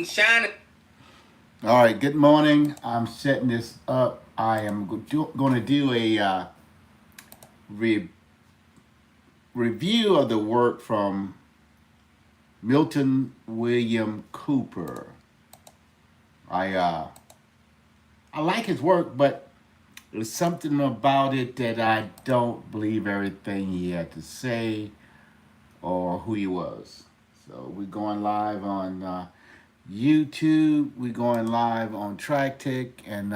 Shining. All right, good morning. I'm setting this up. I am going to do a re- review of the work from Milton William Cooper. I uh, I like his work, but there's something about it that I don't believe everything he had to say or who he was. So we're going live on YouTube. We're going live on TriTech and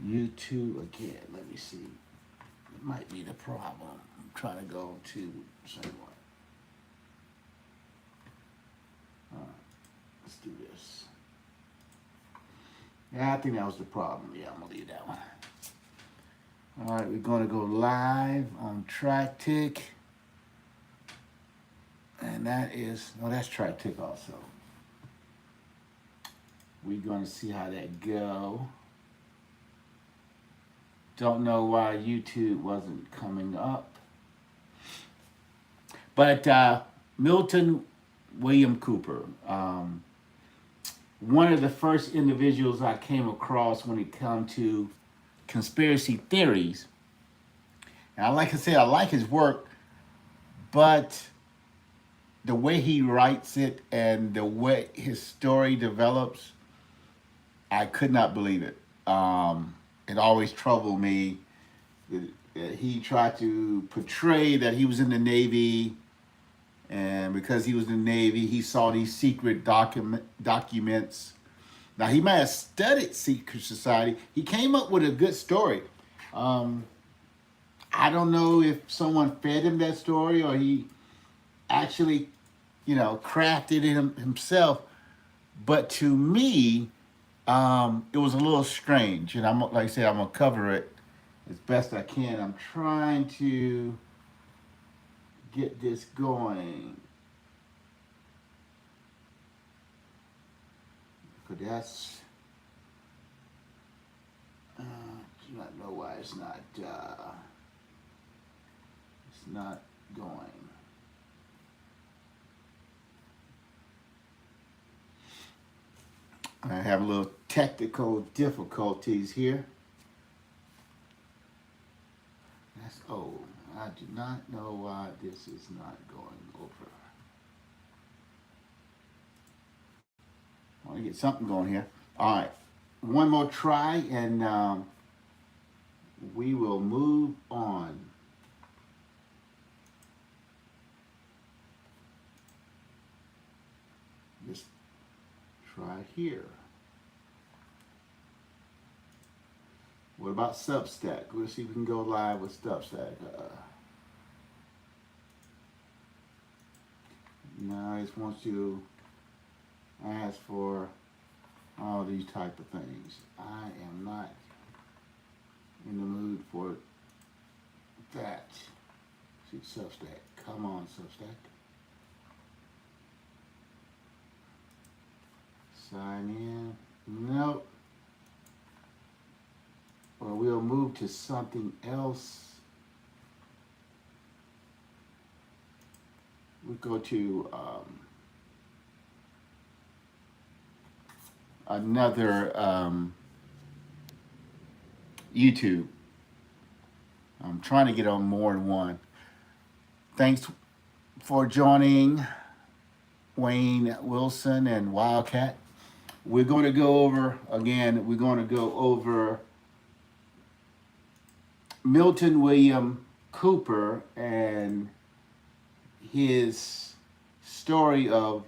YouTube again. Let me see. It might be the problem. I'm trying to go to say what. Let's do this. Yeah, I think that was the problem. Yeah, I'm gonna leave that one. All right, we're gonna go live on TriTech, and that is well, that's TriTech also. We're gonna see how that go. Don't know why YouTube wasn't coming up, but Milton William Cooper. One of the first individuals I came across when it comes to conspiracy theories. And like I said, I like his work, but the way he writes it and the way his story develops, I could not believe it. It always troubled me. He tried to portray that he was in the Navy, and because he was in the Navy, he saw these secret documents. Now he might have studied secret society. He came up with a good story. Um, I don't know if someone fed him that story or he actually, crafted it himself. But to me, it was a little strange. And I'm like I said, I'm gonna cover it as best I can. I'm trying to get this going. But that's do not know why it's not going. I have a little technical difficulties here. That's old. I do not know why this is not going over. I want to get something going here. All right, one more try, and we will move on. Just try here. What about Substack? Let's see if we can go live with Substack. Now it wants to ask for all these type of things. I am not in the mood for that. See, Substack. Come on, Substack. Sign in. Nope. Well, we'll move to something else. We go to another YouTube. I'm trying to get on more than one. Thanks for joining Wayne Wilson and Wildcat. We're going to go over, again, we're going to go over Milton William Cooper and his story of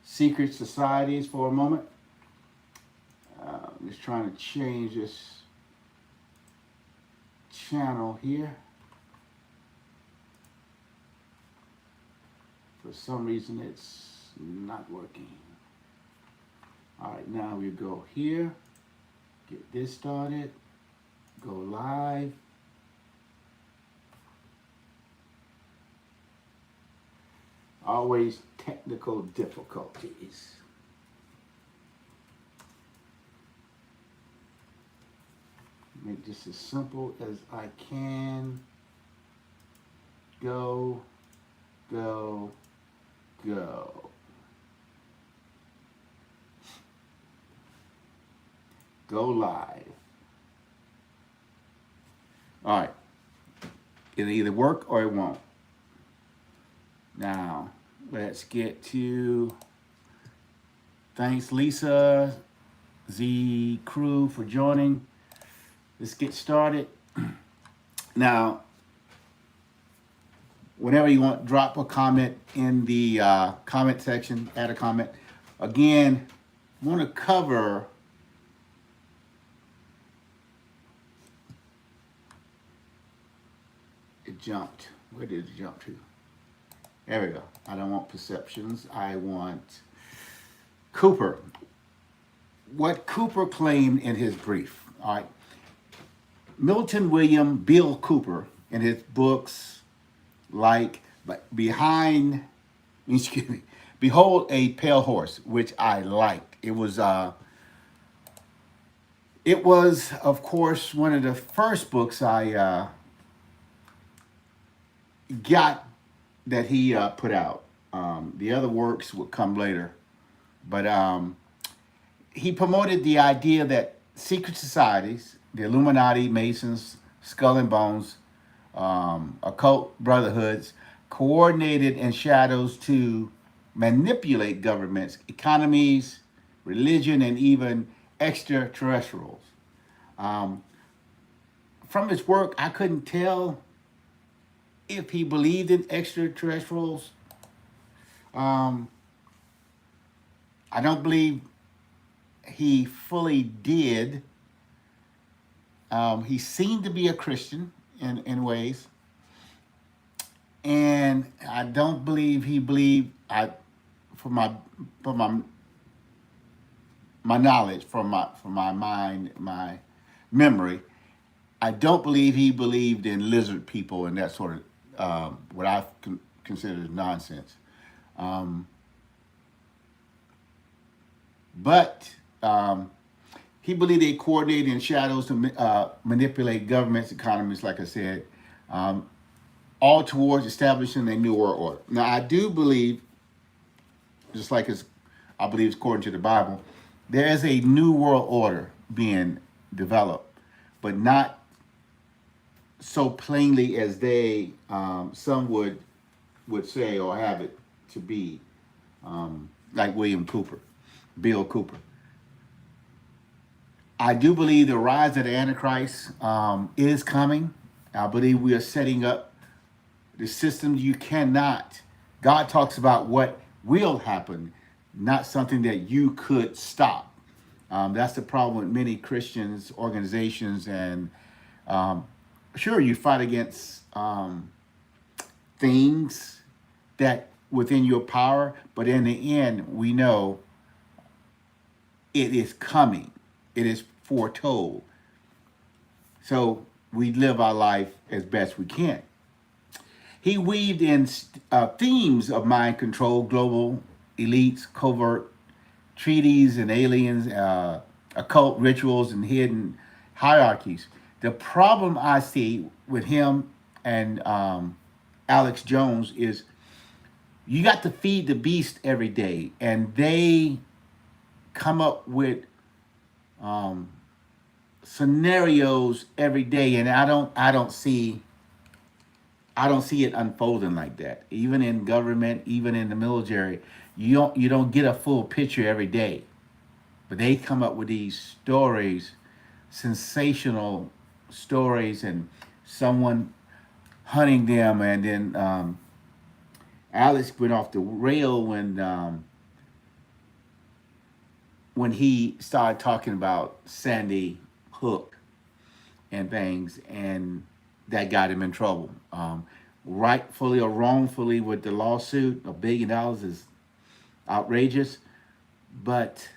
secret societies for a moment. I'm just trying to change this channel here. For some reason, it's not working. All right, now we go here, get this started, go live. Always technical difficulties. Make this as simple as I can. Go, go, go. Go live. All right. It'll either work or it won't. Now, let's get to thanks, Lisa, Z crew for joining. Let's get started. Now, whenever you want, drop a comment in the comment section, add a comment. Again, I want to cover it jumped. Where did it jump to? There we go. I don't want perceptions. I want Cooper. What Cooper claimed in his brief. All right. Milton William Bill Cooper in his books like Behind, excuse me, Behold a Pale Horse, which I liked. It was of course one of the first books I got that he put out. The other works would come later, but he promoted the idea that secret societies, the Illuminati, Masons, Skull and Bones, occult brotherhoods, coordinated in shadows to manipulate governments, economies, religion, and even extraterrestrials. From his work, I couldn't tell if he believed in extraterrestrials. I don't believe he fully did. He seemed to be a Christian in ways, and I don't believe he believed. From my knowledge, from my mind, my memory, I don't believe he believed in lizard people and that sort of what I consider as nonsense. But he believed they coordinated in shadows to manipulate governments, economies, like I said, all towards establishing a new world order. Now, I do believe, just like I believe according to the Bible, there is a new world order being developed, but not so plainly as they some would say or have it to be, like Bill Cooper. I do believe the rise of the Antichrist is coming. I believe we are setting up the system. You cannot. God talks about what will happen, not something that you could stop. That's the problem with many Christians, organizations, and sure, you fight against things that within your power, but in the end, we know it is coming. It is foretold. So we live our life as best we can. He weaved in themes of mind control, global elites, covert treaties and aliens, occult rituals and hidden hierarchies. The problem I see with him and Alex Jones is you got to feed the beast every day, and they come up with scenarios every day, and I don't see it unfolding like that. Even in government, even in the military, you don't get a full picture every day. But they come up with these stories, sensational stories, and someone hunting them, and then Alex went off the rail when he started talking about Sandy Hook and things, and that got him in trouble. Rightfully or wrongfully with the lawsuit, $1 billion is outrageous, but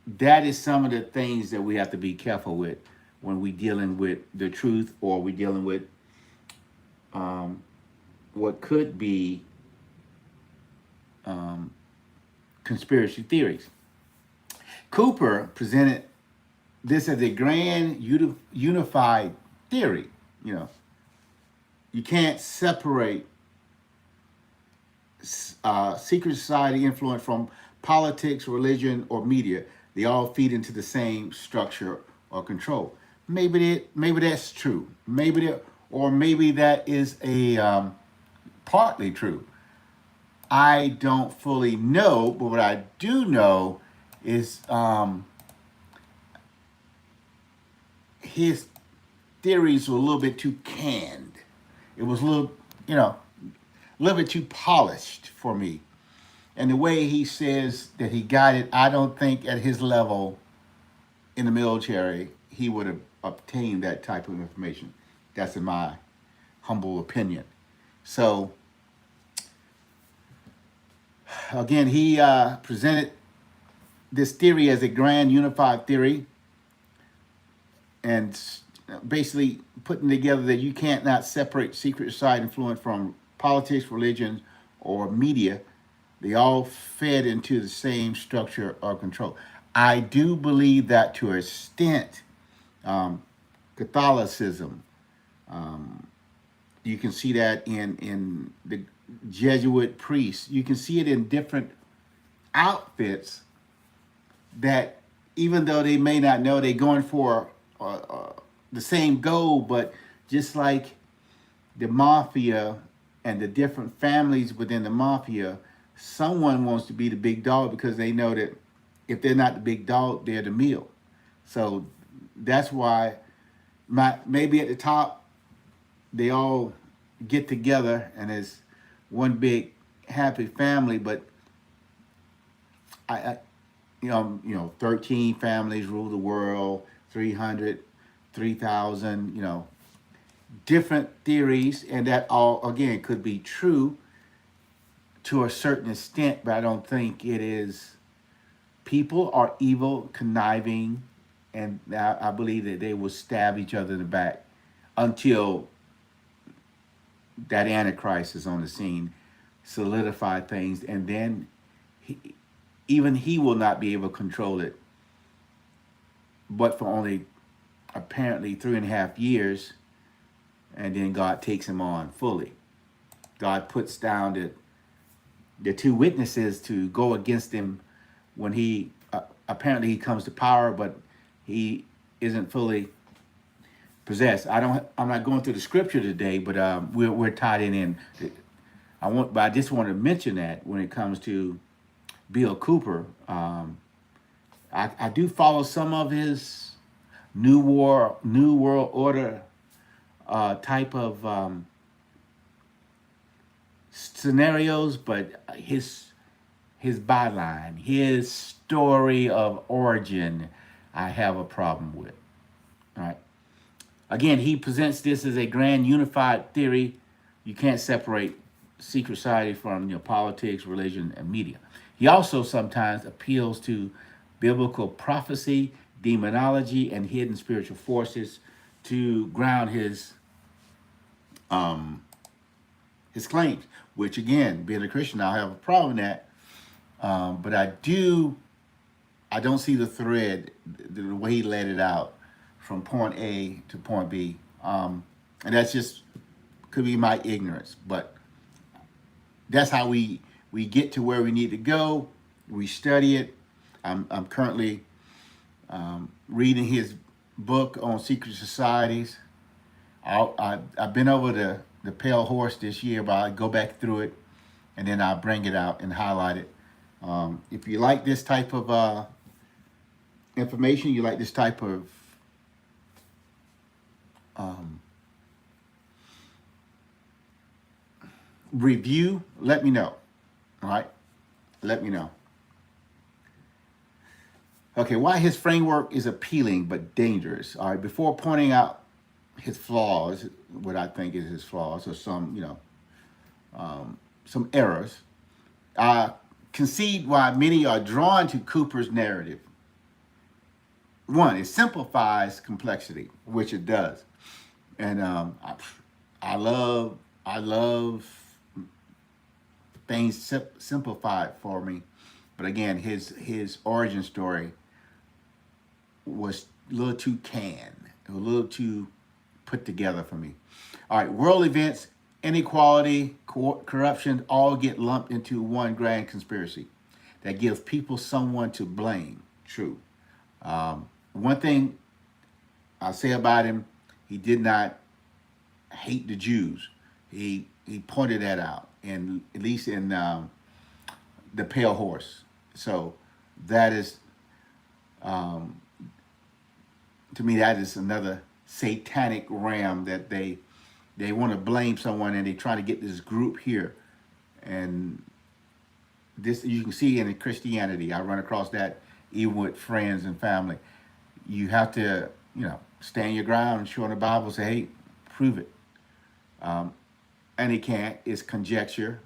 that is some of the things that we have to be careful with when we dealing with the truth, or we dealing with what could be conspiracy theories. Cooper presented this as a grand unified theory. You can't separate secret society influence from politics, religion, or media. They all feed into the same structure or control. Maybe that's true. Maybe that is a partly true. I don't fully know, but what I do know is his theories were a little bit too canned. It was a little, a little bit too polished for me. And the way he says that he got it, I don't think at his level in the military he would have obtained that type of information. That's in my humble opinion. So again, he presented this theory as a grand unified theory, and basically putting together that you can't not separate secret society influence from politics, religion, or media. They all fed into the same structure or control. I do believe that to an extent, Catholicism, you can see that in the Jesuit priests. You can see it in different outfits that even though they may not know they're going for the same goal, but just like the mafia and the different families within the mafia, someone wants to be the big dog because they know that if they're not the big dog, they're the meal. So that's why maybe at the top they all get together and it's one big happy family, but I 13 families rule the world, 300, 3,000, different theories, and that all again could be true to a certain extent, but I don't think it is. People are evil, conniving, and I believe that they will stab each other in the back until that Antichrist is on the scene, solidify things, and then even he will not be able to control it, but for only apparently 3.5 years, and then God takes him on fully. God puts down the two witnesses to go against him when he apparently he comes to power, but he isn't fully possessed. I'm not going through the scripture today, but we're tied in. But I just want to mention that when it comes to Bill Cooper, I do follow some of his New World Order type of scenarios, but his byline, his story of origin, I have a problem with. All right. Again, he presents this as a grand unified theory. You can't separate secret society from politics, religion, and media. He also sometimes appeals to biblical prophecy, demonology, and hidden spiritual forces to ground his claims. Which again, being a Christian, I have a problem with that. But I don't see the thread, the way he laid it out from point A to point B. And that's just could be my ignorance, but that's how we get to where we need to go. We study it. I'm currently reading his book on secret societies. I've been over the Pale Horse this year, but I go back through it and then I bring it out and highlight it. If you like this type of information, you like this type of review, let me know. All right? Let me know. Okay, why his framework is appealing but dangerous. All right, before pointing out his flaws, what I think is his flaws, or some errors, concede why many are drawn to Cooper's narrative. One, it simplifies complexity, which it does, and I love things simplified for me. But again, his origin story was a little too canned, a little too put together for me. All right, world events, inequality, corruption, all get lumped into one grand conspiracy that gives people someone to blame. true. One thing I'll say about him, he did not hate the Jews. He pointed that out, and at least in the Pale Horse. So that is, um, to me, that is another satanic ram that they want to blame someone, and they try to get this group here. And this you can see in Christianity. I run across that even with friends and family. You have to, stand your ground and show in the Bible. Say, hey, prove it. Um, and he can't. It's conjecture.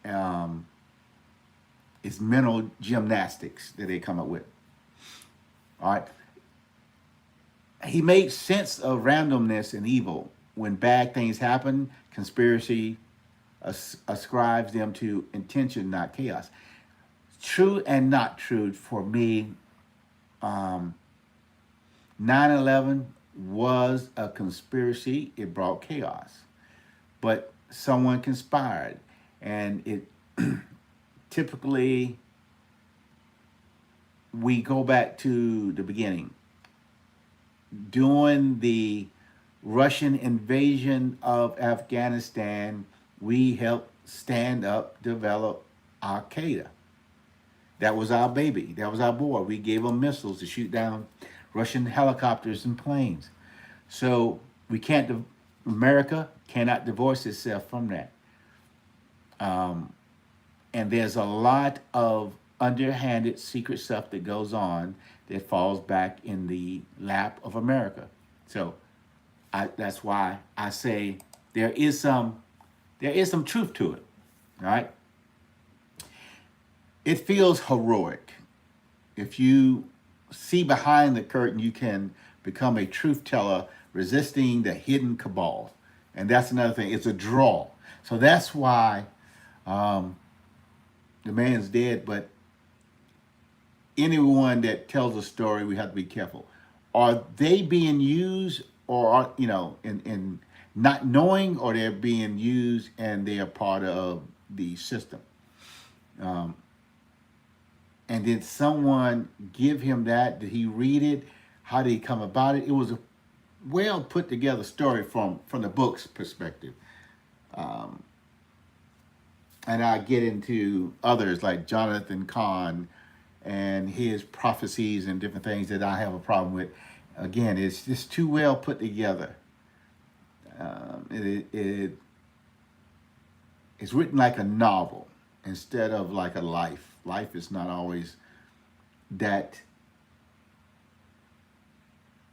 Um, it's mental gymnastics that they come up with. All right. He makes sense of randomness and evil. When bad things happen, conspiracy ascribes them to intention, not chaos. True and not true for me. um, 9/11 was a conspiracy. It brought chaos, but someone conspired, and it typically we go back to the beginning. During the Russian invasion of Afghanistan, we helped stand up, develop Al Qaeda. That was our baby. That was our boy. We gave them missiles to shoot down Russian helicopters and planes. So we can't, America cannot divorce itself from that. Um, and there's a lot of underhanded secret stuff that goes on that falls back in the lap of America. So that's why I say there is some truth to it. All right. It feels heroic. If you see behind the curtain, you can become a truth teller resisting the hidden cabal. And that's another thing. It's a draw. So that's why um, the man's dead. But anyone that tells a story, we have to be careful. Are they being used, or are, in not knowing, or they're being used and they are part of the system? Um, and did someone give him that? Did he read it? How did he come about it? It was a well put together story from the book's perspective. Um, and I get into others like Jonathan Kahn and his prophecies and different things that I have a problem with. Again, it's just too well put together. It's written like a novel instead of like a life. Life is not always that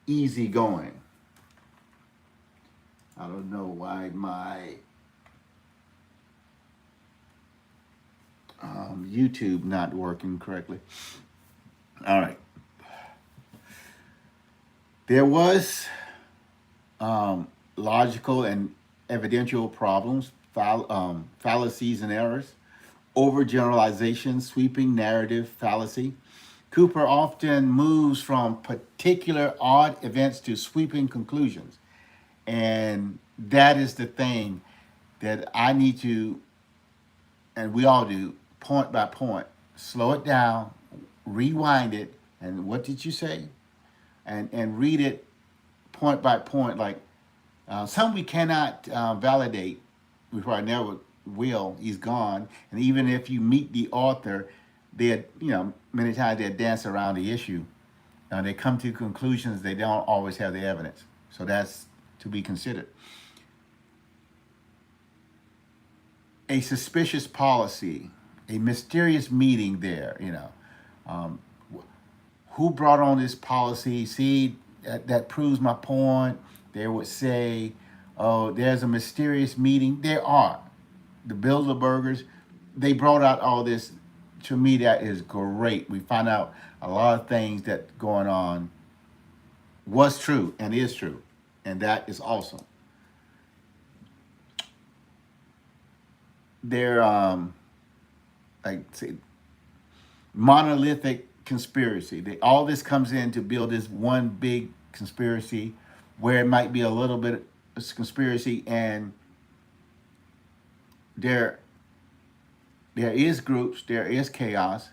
easy going. I don't know why my YouTube not working correctly. All right. There was logical and evidential problems, fallacies and errors, overgeneralization, sweeping narrative fallacy. Cooper often moves from particular odd events to sweeping conclusions. And that is the thing that I need to, and we all do, point by point, slow it down, rewind it, and what did you say? And read it point by point. Like some we cannot validate. We probably never will. He's gone. And even if you meet the author, they, many times they dance around the issue. They come to conclusions. They don't always have the evidence. So that's to be considered. A suspicious policy, a mysterious meeting there, um, who brought on this policy? See, that proves my point. They would say, oh, there's a mysterious meeting. There are. The Bilderbergers, they brought out all this. To me, that is great. We find out a lot of things that going on was true and is true. And that is awesome. They're, like, say, monolithic conspiracy. All this comes in to build this one big conspiracy where it might be a little bit of conspiracy, and there is groups, there is chaos,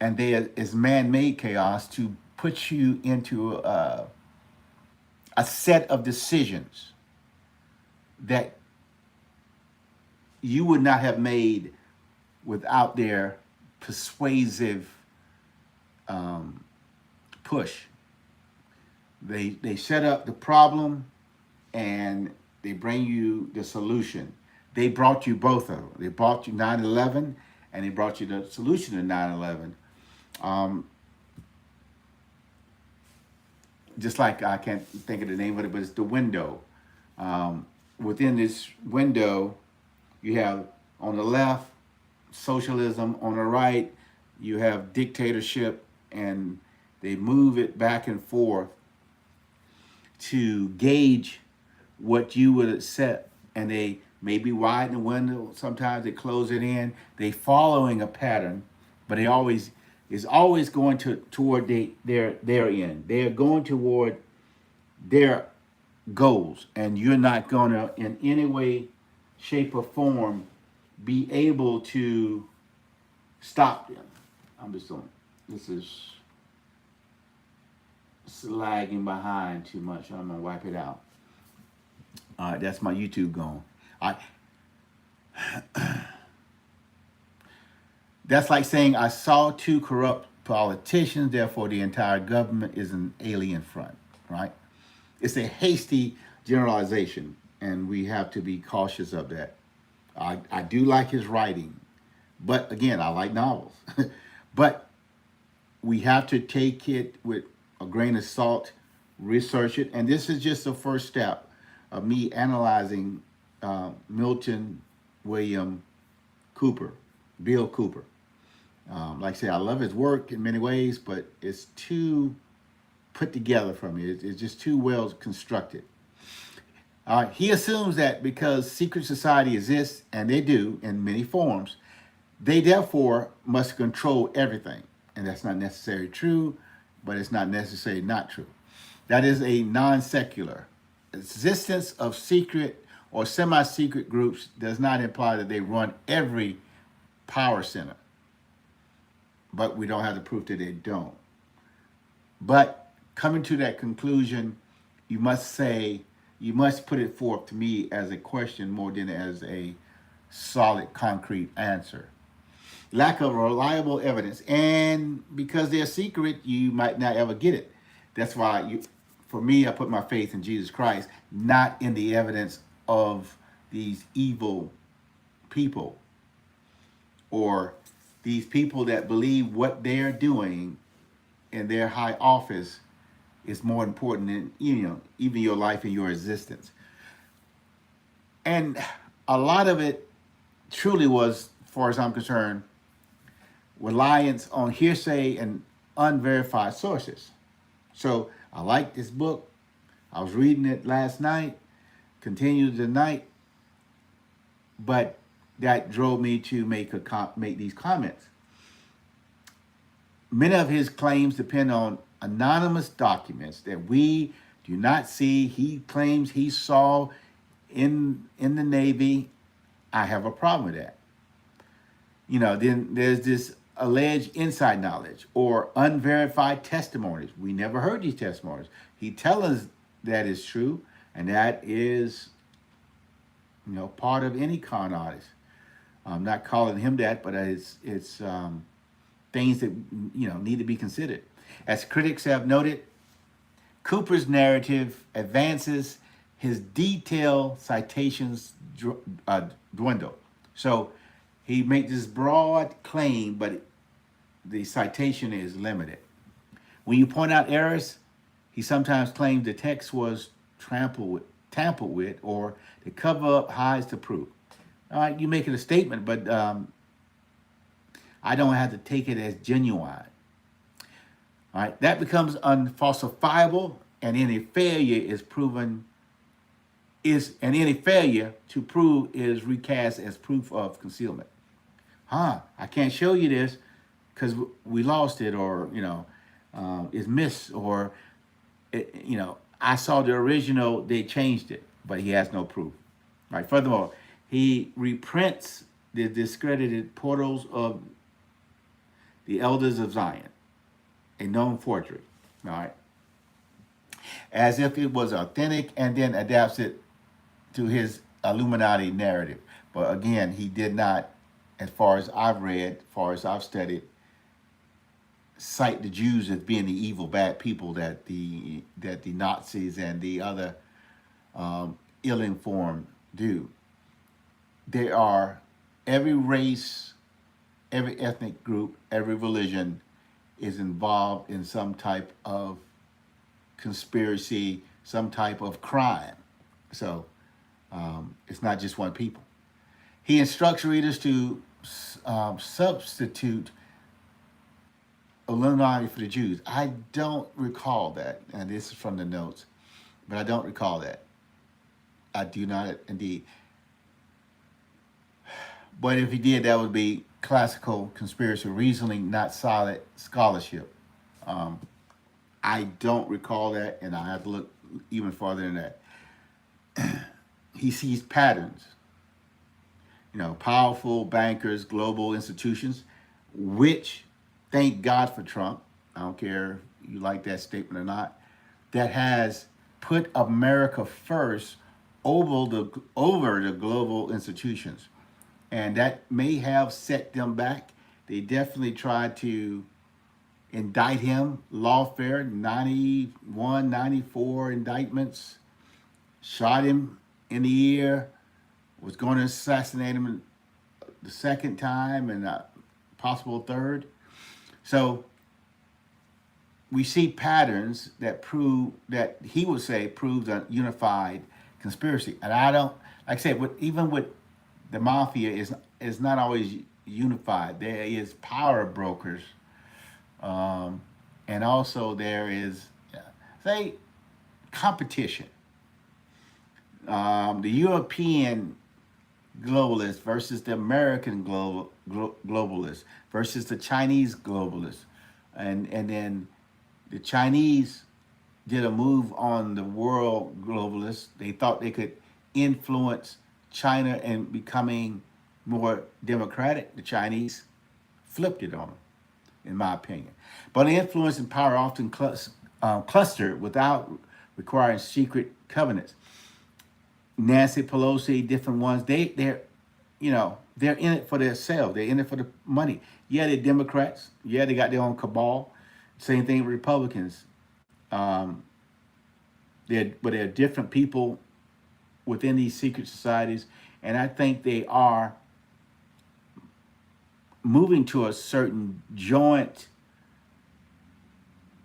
and there is man-made chaos to put you into a set of decisions that you would not have made without their persuasive push. They set up the problem and they bring you the solution. They brought you both of them. They brought you 9/11 and they brought you the solution to 9/11. Um, just like I can't think of the name of it, but it's the window. Within this window, you have on the left socialism, on the right you have dictatorship, and they move it back and forth to gauge what you would accept, and they maybe widen the window. Sometimes they close it in. They following a pattern, but they always is always going toward their end. They are going toward their goals, and you're not going to in any way, shape, or form be able to stop them. I'm just doing. This is lagging behind too much. I'm gonna wipe it out. All right, that's my YouTube going. All right. That's like saying I saw two corrupt politicians, therefore the entire government is an alien front, right? It's a hasty generalization, and we have to be cautious of that. I do like his writing, but again, I like novels. But we have to take it with a grain of salt, research it, and this is just the first step of me analyzing Milton William Cooper, Bill Cooper. Like I say, I love his work in many ways, but it's too put together for me. It's just too well constructed. He assumes that because secret society exists, and they do in many forms, they therefore must control everything. And that's not necessarily true, but it's not necessarily not true. That is a non-secular. Existence of secret or semi-secret groups does not imply that they run every power center. But we don't have the proof that they don't. But coming to that conclusion, you must put it forth to me as a question more than as a solid, concrete answer. Lack of reliable evidence, and because they're secret, you might not ever get it. That's why for me, I put my faith in Jesus Christ, not in the evidence of these evil people or these people that believe what they're doing in their high office is more important than even your life and your existence. And a lot of it truly was, as far as I'm concerned, reliance on hearsay and unverified sources. So I like this book. I was reading it last night, continued tonight, but that drove me to make these comments. Many of his claims depend on anonymous documents that we do not see. He claims he saw in the Navy. I have a problem with that. Then there's this alleged inside knowledge or unverified testimonies. We never heard these testimonies. He tells us that is true, and that is, part of any con artist. I'm not calling him that, but it's things that need to be considered. As critics have noted, Cooper's narrative advances, his detailed citations dwindle. So he makes this broad claim, but the citation is limited. When you point out errors, he sometimes claims the text was tampered with, or the cover up hides the proof. All right, you make it a statement, but I don't have to take it as genuine. All right, that becomes unfalsifiable, and any failure to prove is recast as proof of concealment. I can't show you this because we lost it, or it's missed, or I saw the original, they changed it, but he has no proof. All right. Furthermore, he reprints the discredited portals of the elders of Zion, a known forgery, all right, as if it was authentic, and then adapts it to his Illuminati narrative. But again, he did not, as far as I've read, as far as I've studied, cite the Jews as being the evil, bad people that the Nazis and the other ill-informed do. They are every race, every ethnic group, every religion is involved in some type of conspiracy, some type of crime. So it's not just one people. He instructs readers to substitute Illuminati for the Jews. I don't recall that, and this is from the notes, but I don't recall that. I do not indeed. But if he did, that would be classical conspiracy reasoning, not solid scholarship. I don't recall that, and I have to look even farther than that. He sees patterns. Powerful bankers, global institutions, which, thank God for Trump, I don't care if you like that statement or not, that has put America first over the global institutions. And that may have set them back. They definitely tried to indict him, lawfare, 91, 94 indictments, shot him in the ear, was going to assassinate him the second time and a possible third. So we see patterns that prove, that he would say proves a unified conspiracy. And I don't, like I said, even with the mafia is not always unified. There is power brokers, and also there is, say, competition. The European globalists versus the American globalists versus the Chinese globalists, and then the Chinese did a move on the world globalists. They thought they could influence China and becoming more democratic. The Chinese flipped it on them, in my opinion. But influence and power often cluster without requiring secret covenants. Nancy Pelosi, different ones, they're in it for themselves. They're in it for the money. Yeah, they're Democrats. Yeah, they got their own cabal. Same thing with Republicans. They're different people within these secret societies, and I think they are moving to a certain joint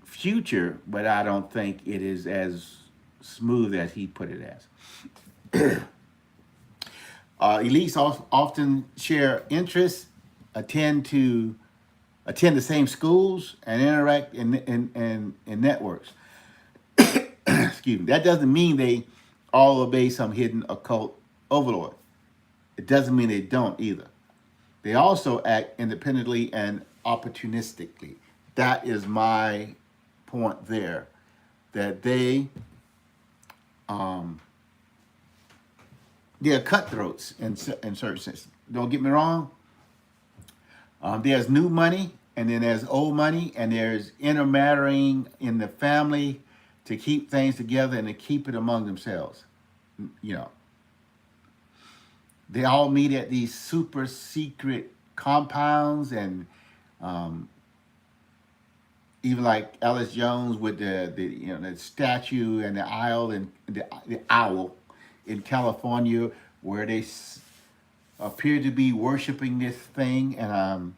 future, but I don't think it is as smooth as he put it as. Elites often share interests, attend the same schools, and interact in networks. Excuse me. That doesn't mean they all obey some hidden occult overlord. It doesn't mean they don't either. They also act independently and opportunistically. That is my point there. That they're cutthroats in certain sense. Don't get me wrong. There's new money, and then there's old money, and there's intermarrying in the family to keep things together and to keep it among themselves. They all meet at these super secret compounds, and even like Alice Jones with the statue and the owl in California, where they appear to be worshiping this thing, and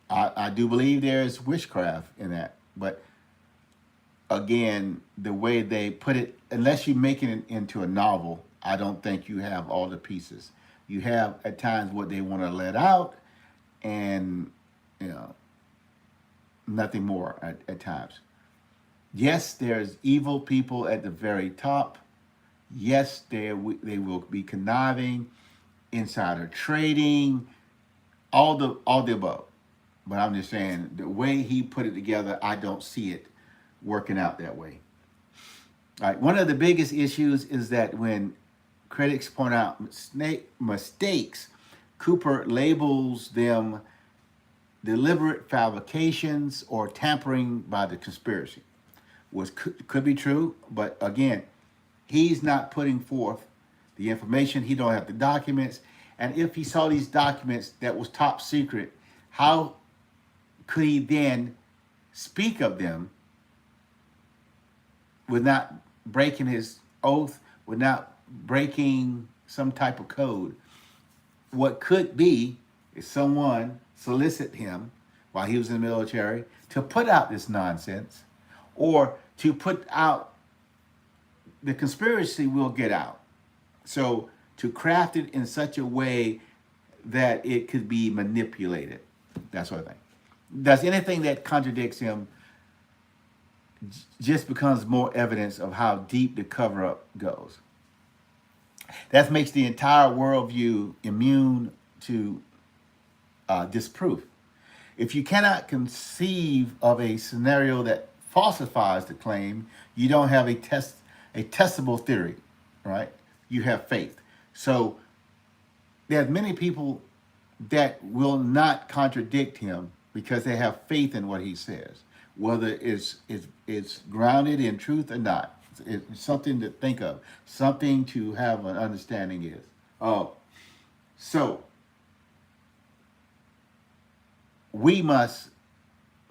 I do believe there's witchcraft in that. But again, the way they put it, unless you make it into a novel, I don't think you have all the pieces. You have at times what they want to let out, and nothing more at times. Yes, there's evil people at the very top. Yes, they will be conniving, insider trading, all the above. But I'm just saying, the way he put it together, I don't see it working out that way. All right, one of the biggest issues is that when critics point out mistakes, Cooper labels them deliberate fabrications or tampering by the conspiracy. Could be true, but again, he's not putting forth the information. He don't have the documents, and if he saw these documents that was top secret, how could he then speak of them without breaking his oath, without breaking some type of code? What could be is someone solicit him while he was in the military to put out this nonsense, or to put out the conspiracy will get out. So to craft it in such a way that it could be manipulated. That sort of thing. Does anything that contradicts him just becomes more evidence of how deep the cover-up goes. That makes the entire worldview immune to disproof. If you cannot conceive of a scenario that falsifies the claim, you don't have a testable theory, right? You have faith. So there's many people that will not contradict him because they have faith in what he says, whether it's grounded in truth or not. It's something to think of, something to have an understanding is. Oh, so we must,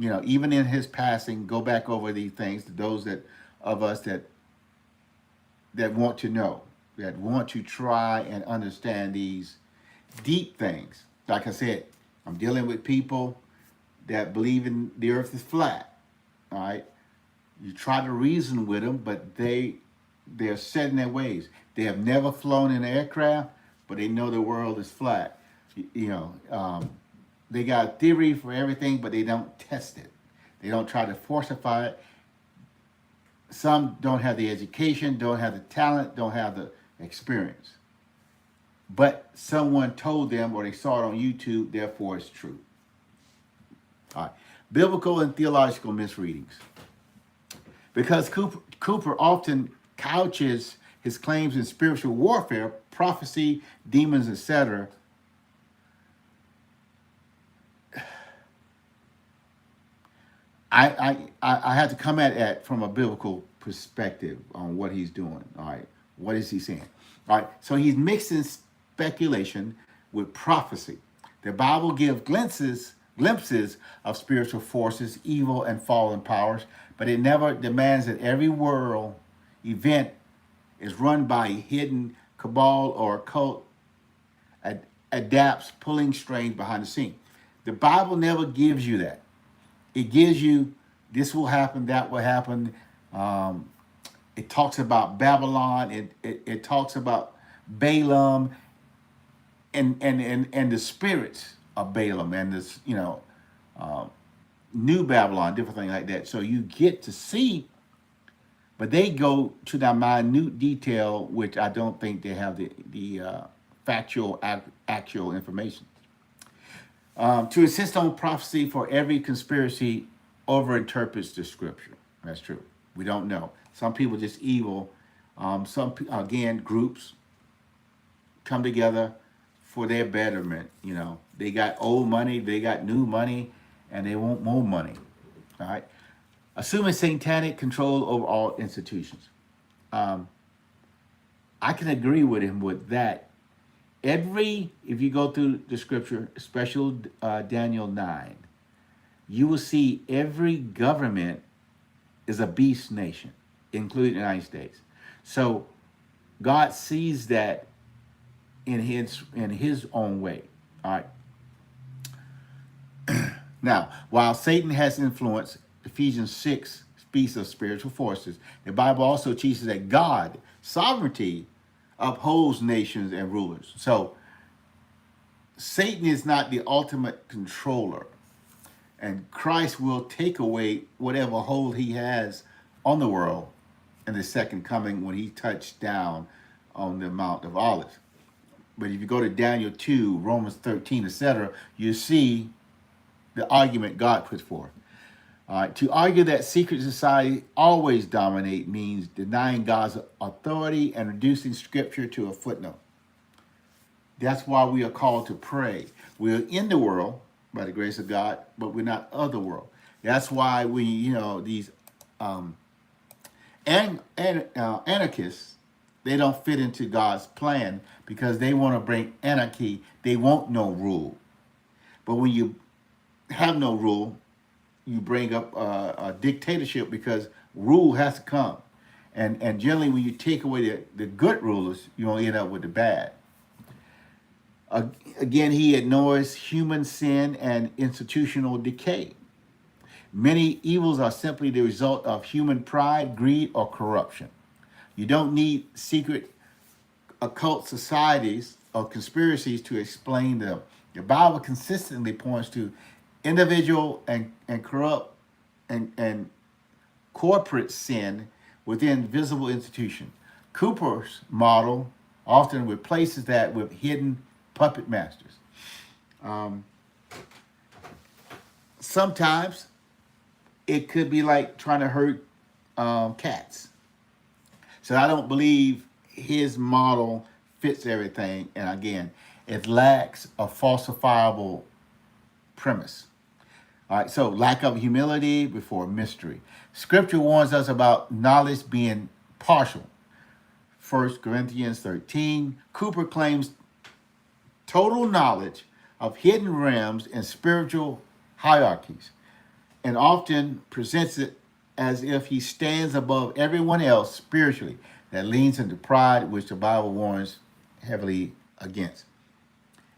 even in his passing, go back over these things to those of us that want to know, that want to try and understand these deep things. Like I said, I'm dealing with people that believe in the earth is flat. All right, you try to reason with them, but they're set in their ways. They have never flown in an aircraft, but they know the world is flat. They got a theory for everything, but they don't test it. They don't try to falsify it. Some don't have the education, don't have the talent, don't have the experience. But someone told them, or they saw it on YouTube, therefore it's true. All right. Biblical and theological misreadings. Because Cooper often couches his claims in spiritual warfare, prophecy, demons, etc. I had to come at it from a biblical perspective on what he's doing. All right, what is he saying? All right, so he's mixing speculation with prophecy. The Bible gives glimpses of spiritual forces, evil and fallen powers, but it never demands that every world event is run by a hidden cabal or cult adapts pulling strings behind the scene. The Bible never gives you that. It gives you this will happen, that will happen. It talks about Babylon. It talks about Balaam and the spirits of Balaam and this New Babylon, different thing like that. So you get to see, but they go to that minute detail, which I don't think they have the factual actual information. To insist on prophecy for every conspiracy overinterprets the scripture. That's true. We don't know. Some people just evil. Groups come together for their betterment. They got old money, they got new money, and they want more money. All right. Assuming satanic control over all institutions. I can agree with him with that. If you go through the scripture, especially Daniel 9, you will see every government is a beast nation, including the United States. So God sees that in his own way. All right. Now, while Satan has influence, Ephesians 6 speaks of spiritual forces. The Bible also teaches that God, sovereignty, upholds nations and rulers. So Satan is not the ultimate controller, and Christ will take away whatever hold he has on the world in the second coming when he touched down on the Mount of Olives. But if you go to Daniel 2, Romans 13, etc., you see the argument God puts forth. To argue that secret society always dominate means denying God's authority and reducing scripture to a footnote. That's why we are called to pray. We're in the world, by the grace of God, but we're not of the world. That's why we, these um, anarchists, they don't fit into God's plan because they want to bring anarchy. They want no rule. But when you have no rule, you bring up a dictatorship because rule has to come. And generally, when you take away the good rulers, you will end up with the bad. Again, he ignores human sin and institutional decay. Many evils are simply the result of human pride, greed, or corruption. You don't need secret occult societies or conspiracies to explain them. The Bible consistently points to individual and corrupt and corporate sin within visible institutions. Cooper's model often replaces that with hidden puppet masters. Um, Sometimes it could be like trying to hurt cats. So I don't believe his model fits everything. And again, it lacks a falsifiable premise. All right, so lack of humility before mystery. Scripture warns us about knowledge being partial. 1 Corinthians 13. Cooper claims total knowledge of hidden realms and spiritual hierarchies, and often presents it as if he stands above everyone else spiritually. That leans into pride, which the Bible warns heavily against.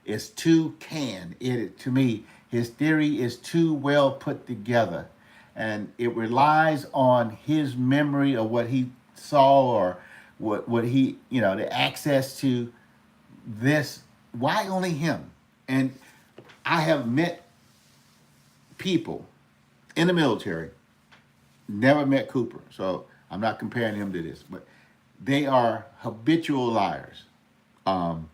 It's too canned. To me, his theory is too well put together, and it relies on his memory of what he saw or what he, the access to this. Why only him? And I have met people in the military, never met Cooper, so I'm not comparing him to this, but they are habitual liars. Um,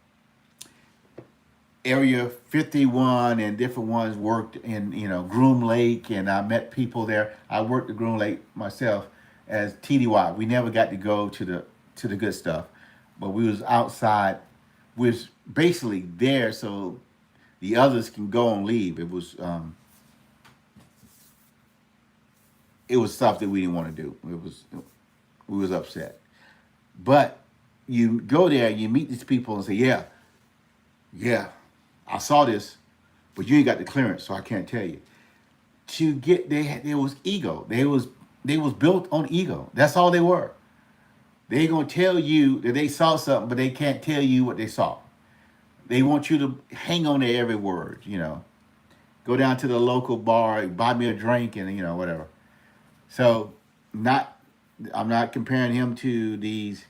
Area 51 and different ones worked in, Groom Lake, and I met people there. I worked at Groom Lake myself as TDY. We never got to go to the good stuff, but we was outside. We was basically there so the others can go and leave. It was stuff that we didn't want to do. We was upset. But you go there, you meet these people and say, yeah, I saw this, but you ain't got the clearance, so I can't tell you. There was ego. They was built on ego. That's all they were. They gonna tell you that they saw something, but they can't tell you what they saw. They want you to hang on to every word. Go down to the local bar, buy me a drink, and whatever. So, I'm not comparing him to these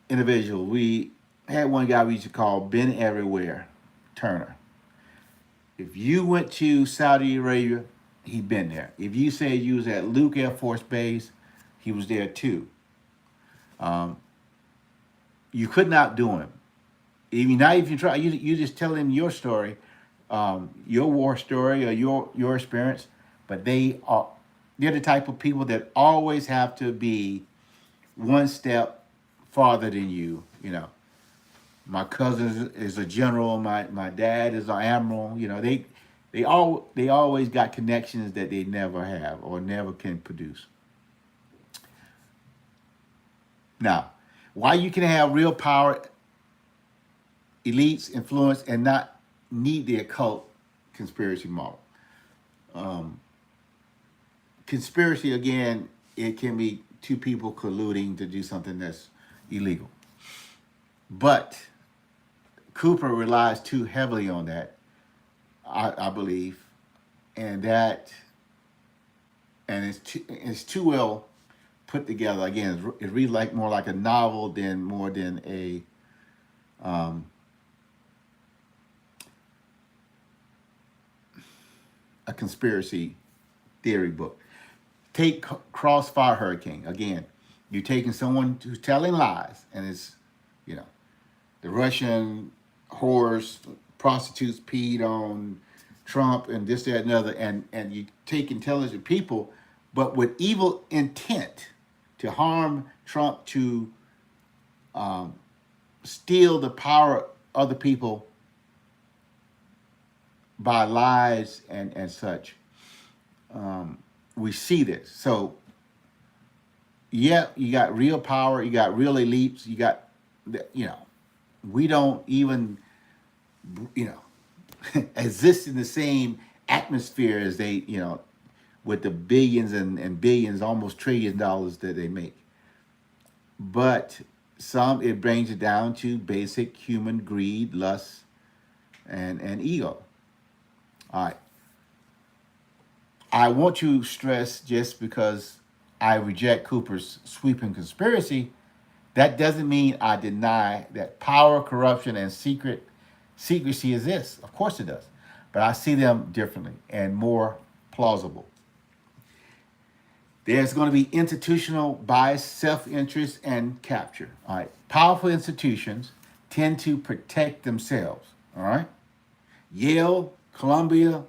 individuals. We had one guy we used to call Ben Everywhere Turner. If you went to Saudi Arabia, he'd been there. If you said you was at Luke Air Force Base, he was there too. You couldn't outdo him. Even not if you try, you just tell him your story, your war story or your experience. But they're the type of people that always have to be one step farther than you. My cousin is a general. My dad is an admiral. They always got connections that they never have or never can produce. Now, why you can have real power, elites, influence, and not need the occult conspiracy model. Conspiracy, again, it can be two people colluding to do something that's illegal. But Cooper relies too heavily on that, I believe, and it's too well put together. Again, it reads like more like a novel than a conspiracy theory book. Take Crossfire Hurricane. Again, you're taking someone who's telling lies, and it's, the Russian whores, prostitutes peed on Trump and this, that, and other, and you take intelligent people, but with evil intent to harm Trump, to steal the power of the people by lies and such. We see this. So, yeah, you got real power, you got real elites, you got, we don't even, you know, exist in the same atmosphere as they, with the billions and billions, almost $1 trillion that they make. But it brings it down to basic human greed, lust, and ego. All right. I want to stress, just because I reject Cooper's sweeping conspiracy, that doesn't mean I deny that power, corruption, and secrecy exists. Of course it does. But I see them differently and more plausible. There's going to be institutional bias, self-interest, and capture. All right. Powerful institutions tend to protect themselves. All right. Yale, Columbia,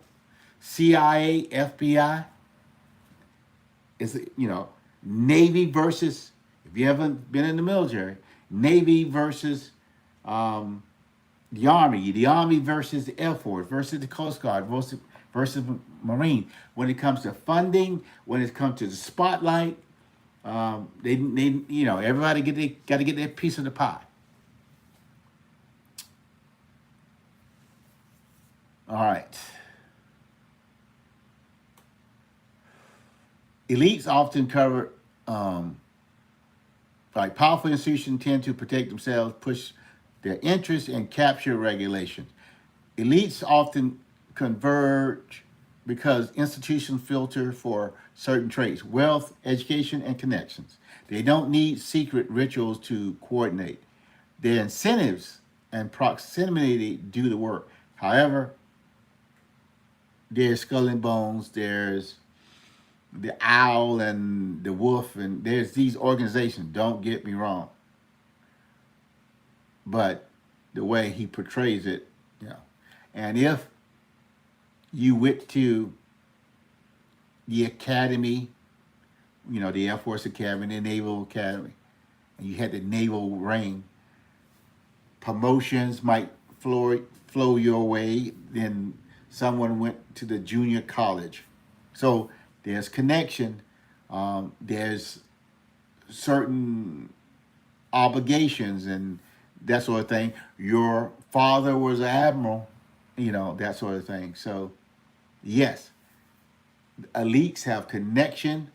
CIA, FBI. Is, Navy versus, if you haven't been in the military, Navy versus the Army versus the Air Force versus the Coast Guard versus Marine. When it comes to funding, when it comes to the spotlight, they everybody got to get their piece of the pie. All right. Elites often cover, like powerful institutions tend to protect themselves, push their interests, and capture regulations. Elites often converge because institutions filter for certain traits: wealth, education, and connections. They don't need secret rituals to coordinate. Their incentives and proximity do the work. However, there's Skull and Bones, there's the Owl and the Wolf, and there's these organizations, don't get me wrong. But the way he portrays it, And if you went to the academy, the Air Force Academy, the Naval Academy, and you had the naval ring, promotions might flow your way. Then someone went to the junior college. So there's connection. There's certain obligations and that sort of thing. Your father was an admiral, that sort of thing. So, yes, elites have connection.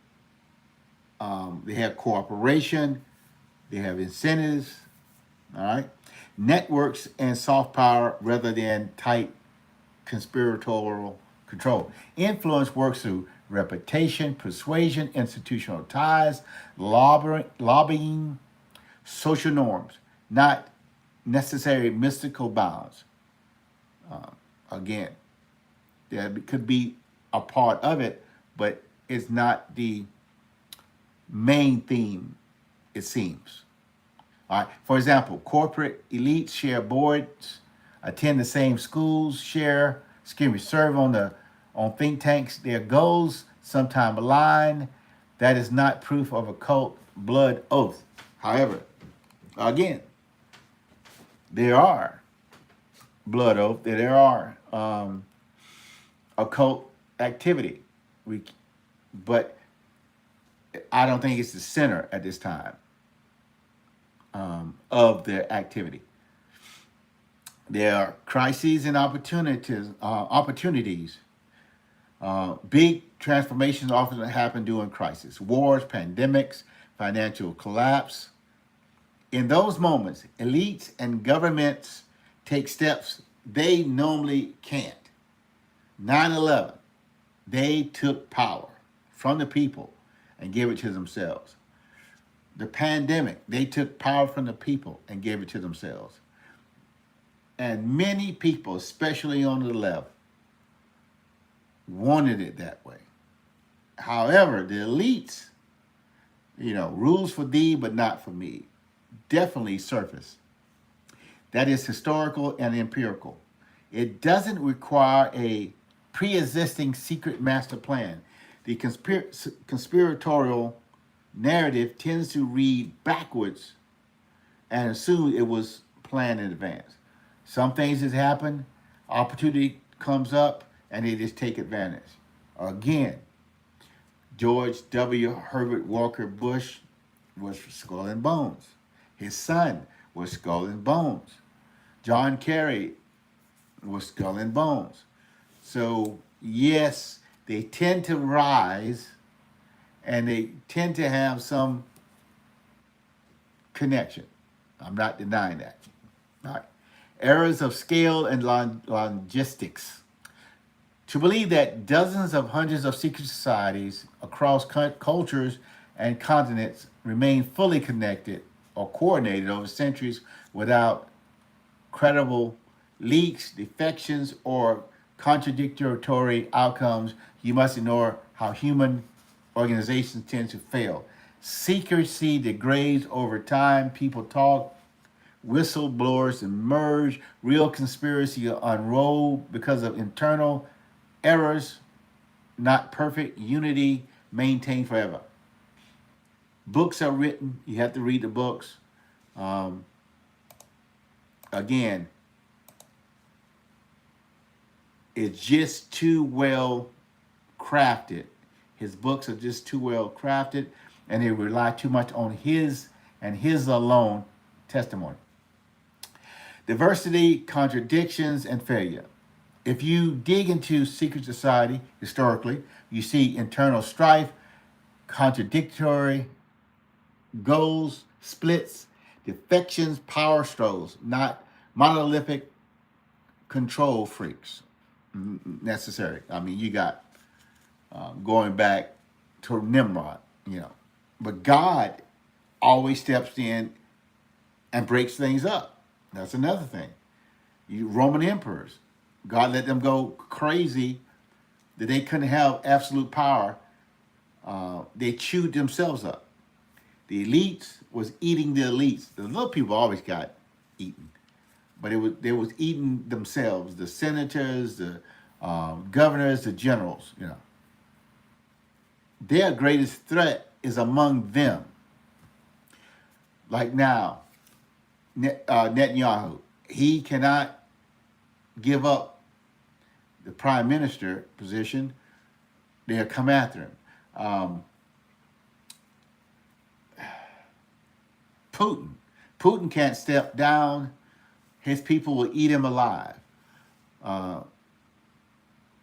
They have cooperation. They have incentives. All right. Networks and soft power rather than tight conspiratorial control. Influence works through reputation, persuasion, institutional ties, lobbying, social norms, not necessary mystical bounds. Again, that could be a part of it, but it's not the main theme, it seems. All right. For example, corporate elites share boards, attend the same schools, serve on think tanks. Their goals sometimes align. That is not proof of a cult blood oath. However, again, there are blood oath. There are occult activity. But I don't think it's the center at this time of their activity. There are crises and opportunities. Big transformations often happen during crisis: wars, pandemics, financial collapse. In those moments, elites and governments take steps they normally can't. 9/11, they took power from the people and gave it to themselves. The pandemic, they took power from the people and gave it to themselves. And many people, especially on the left, wanted it that way. However, the elites, rules for thee but not for me, definitely surface. That is historical and empirical. It doesn't require a pre-existing secret master plan. The conspiratorial narrative tends to read backwards and assume it was planned in advance. Some things that happen, opportunity comes up and they just take advantage. Again, George W. Herbert Walker Bush was skull and bones. His son was skull and bones. John Kerry was skull and bones. So, yes, they tend to rise and they tend to have some connection. I'm not denying that. All right. Errors of scale and logistics. To believe that dozens of hundreds of secret societies across cultures and continents remain fully connected or coordinated over centuries without credible leaks, defections, or contradictory outcomes, you must ignore how human organizations tend to fail. Secrecy degrades over time. People talk, whistleblowers emerge, real conspiracy unroll because of internal errors, not perfect unity maintained forever. Books are written. You have to read the books. Um, Again, it's just too well crafted. His books are just too well crafted, and they rely too much on his and his alone testimony. Diversity, contradictions, and failure. If you dig into secret society historically, you see internal strife, contradictory goals, splits, defections, power struggles, not monolithic control freaks necessary. I mean, you got going back to Nimrod, you know. But God always steps in and breaks things up. That's another thing. Roman emperors, God let them go crazy that they couldn't have absolute power. They chewed themselves up. The elites was eating the elites. The little people always got eaten, but they was eating themselves. The senators, the governors, the generals. You know, their greatest threat is among them. Like now, Netanyahu, he cannot give up the prime minister position. They'll come after him. Putin can't step down. His people will eat him alive.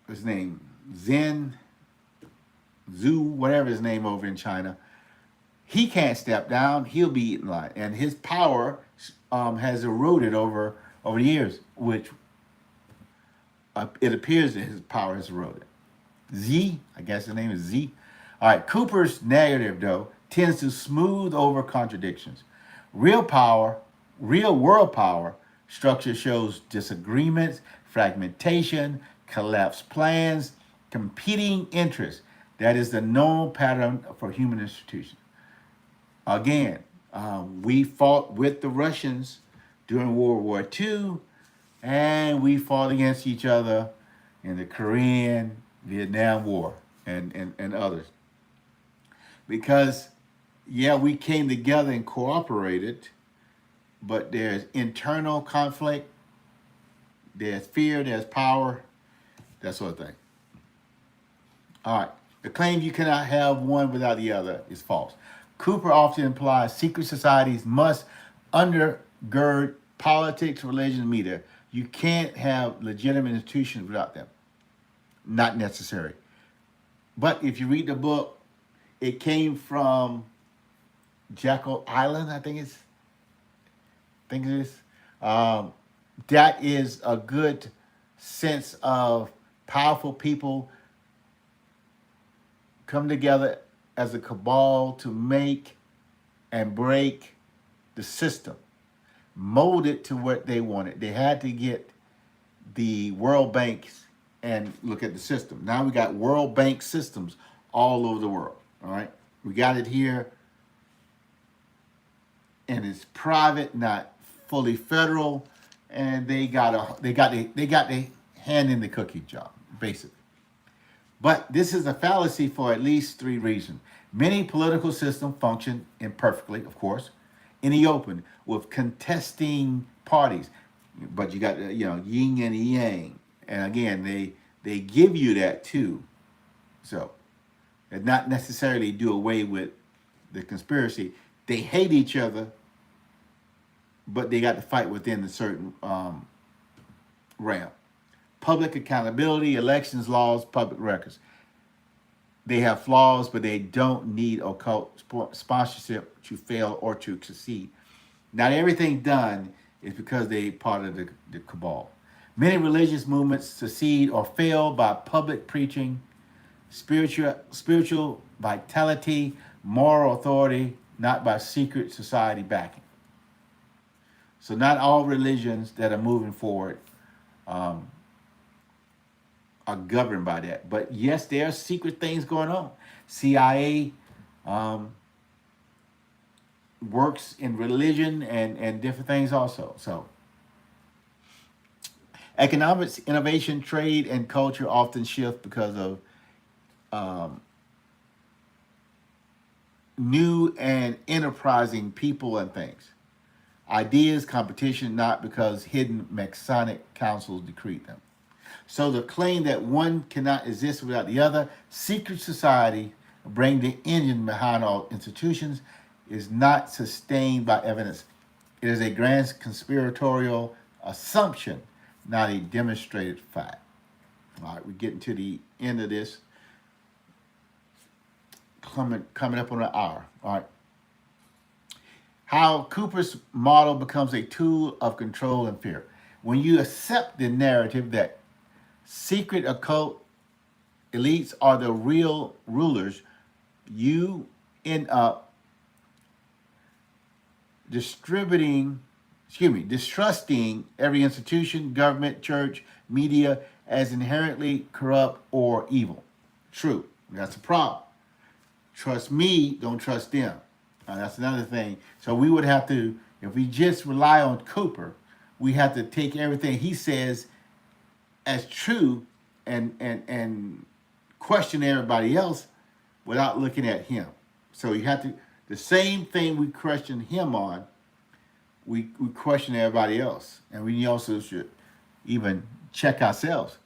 His name, Zhu, whatever his name over in China. He can't step down. He'll be eaten alive. And his power has eroded over years, which it appears that his power has eroded. I guess his name is Z. All right, Cooper's narrative, though, tends to smooth over contradictions. Real world power structure shows disagreements, fragmentation, collapsed plans, competing interests. That is the known pattern for human institutions. Again, we fought with the Russians during World War II, and we fought against each other in the Korean, Vietnam War, and others. Because, yeah, we came together and cooperated, but there's internal conflict, there's fear, there's power, that sort of thing. All right. The claim you cannot have one without the other is false. Cooper often implies secret societies must undergird politics, religion, and media. You can't have legitimate institutions without them. Not necessary. But if you read the book, it came from Jekyll Island, I think it is. That is a good sense of powerful people come together as a cabal to make and break the system, mold it to what they wanted. They had to get the World Banks and look at the system. Now we got World Bank systems all over the world. All right, we got it here, and it's private, not fully federal, and they got the hand in the cookie jar, basically. But this is a fallacy for at least three reasons. Many political systems function imperfectly, of course, in the open with contesting parties. But you got yin and yang, And again, they give you that too. So, and not necessarily do away with the conspiracy. They hate each other, but they got to fight within a certain realm. Public accountability, elections laws, public records. They have flaws, but they don't need occult sponsorship to fail or to succeed. Not everything done is because they part of the cabal. Many religious movements succeed or fail by public preaching, spiritual vitality, moral authority, not by secret society backing. So not all religions that are moving forward um, are governed by that. But yes, there are secret things going on. CIA um, works in religion and different things also. So economics, innovation, trade, and culture often shift because of um, new and enterprising people and things. Ideas, competition, not because hidden Masonic councils decreed them. So the claim that one cannot exist without the other, secret society, bring the engine behind all institutions, is not sustained by evidence. It is a grand conspiratorial assumption, not a demonstrated fact. All right, we're getting to the end of this. Coming up on an hour. All right. How Cooper's model becomes a tool of control and fear. When you accept the narrative that secret occult elites are the real rulers, you end up distrusting every institution, government, church, media as inherently corrupt or evil. True. That's a problem. Trust me, don't trust them. That's another thing. So we would have to, if we just rely on Cooper, we have to take everything he says as true and question everybody else without looking at him. So you have to, the same thing we question him on, we question everybody else. And we also should even check ourselves.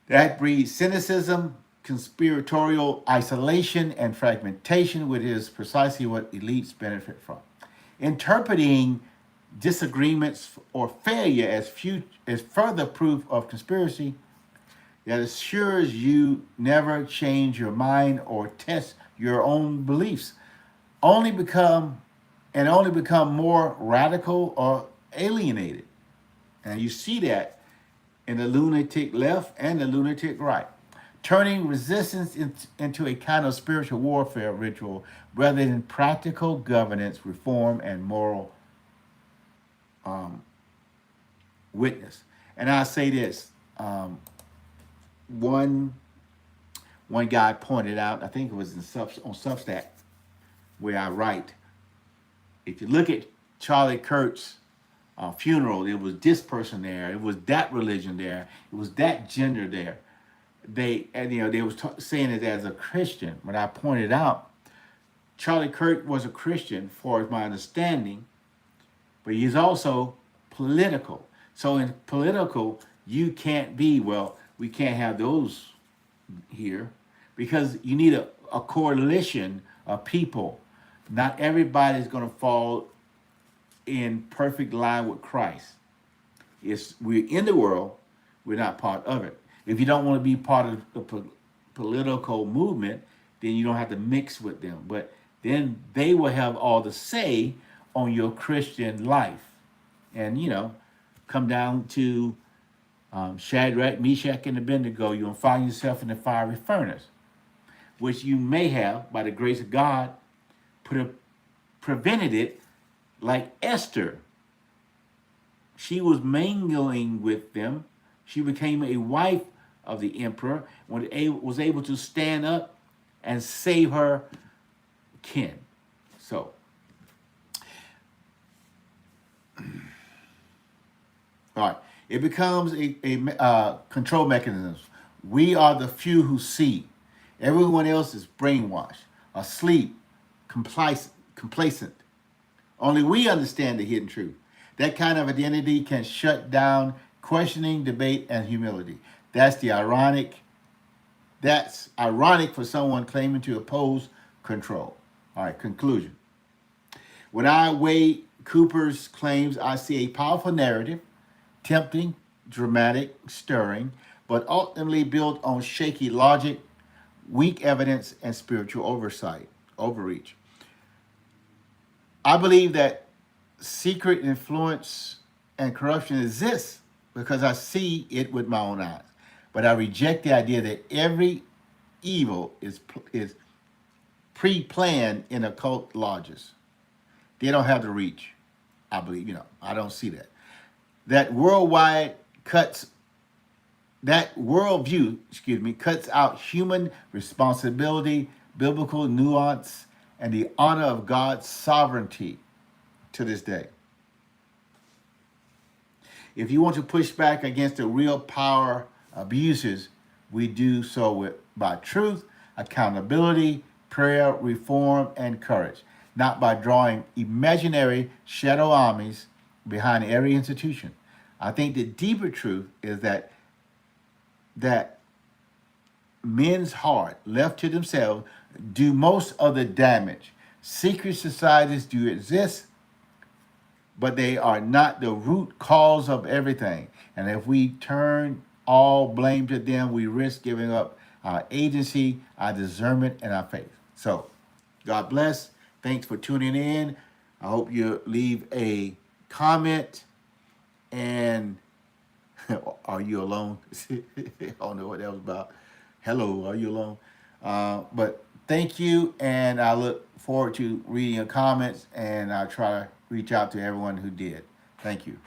That breeds cynicism, conspiratorial isolation, and fragmentation, which is precisely what elites benefit from. Interpreting disagreements or failure as further proof of conspiracy that assures you never change your mind or test your own beliefs, only become more radical or alienated. And you see that in the lunatic left and the lunatic right, turning resistance into a kind of spiritual warfare ritual rather than practical governance, reform, and moral witness. And I say this, one guy pointed out, I think it was on Substack, where I write, if you look at Charlie Kirk's funeral, it was this person there, it was that religion there, it was that gender there. They was saying it as a Christian. When I pointed out, Charlie Kirk was a Christian, for my understanding, but he's also political. So in political, you can't be, well, we can't have those here, because you need a coalition of people. Not everybody's going to fall in perfect line with Christ. We're in the world, we're not part of it. If you don't want to be part of the political movement, then you don't have to mix with them. But then they will have all the say on your Christian life. And, come down to Shadrach, Meshach, and Abednego, you'll find yourself in the fiery furnace, which you may have, by the grace of God, prevented it, like Esther. She was mingling with them. She became a wife of the emperor, was able to stand up and save her kin. So, all right, it becomes a control mechanism. We are the few who see. Everyone else is brainwashed, asleep, complacent. Only we understand the hidden truth. That kind of identity can shut down questioning, debate, and humility. That's the ironic. That's ironic for someone claiming to oppose control. All right, conclusion. When I weigh Cooper's claims, I see a powerful narrative, tempting, dramatic, stirring, but ultimately built on shaky logic, weak evidence, and spiritual overreach. I believe that secret influence and corruption exists because I see it with my own eyes. But I reject the idea that every evil is pre-planned in occult lodges. They don't have the reach. I believe, I don't see that. That worldwide cuts that worldview, cuts out human responsibility, biblical nuance, and the honor of God's sovereignty to this day. If you want to push back against the real power abuses, we do so by truth, accountability, prayer, reform, and courage, not by drawing imaginary shadow armies behind every institution. I think the deeper truth is that men's heart, left to themselves, do most of the damage. Secret societies do exist, but they are not the root cause of everything. And if we turn all blame to them, we risk giving up our agency, our discernment, and our faith. So, God bless. Thanks for tuning in. I hope you leave a comment. And are you alone? I don't know what that was about. Hello, are you alone? But thank you, and I look forward to reading your comments, and I'll try to reach out to everyone who did. Thank you.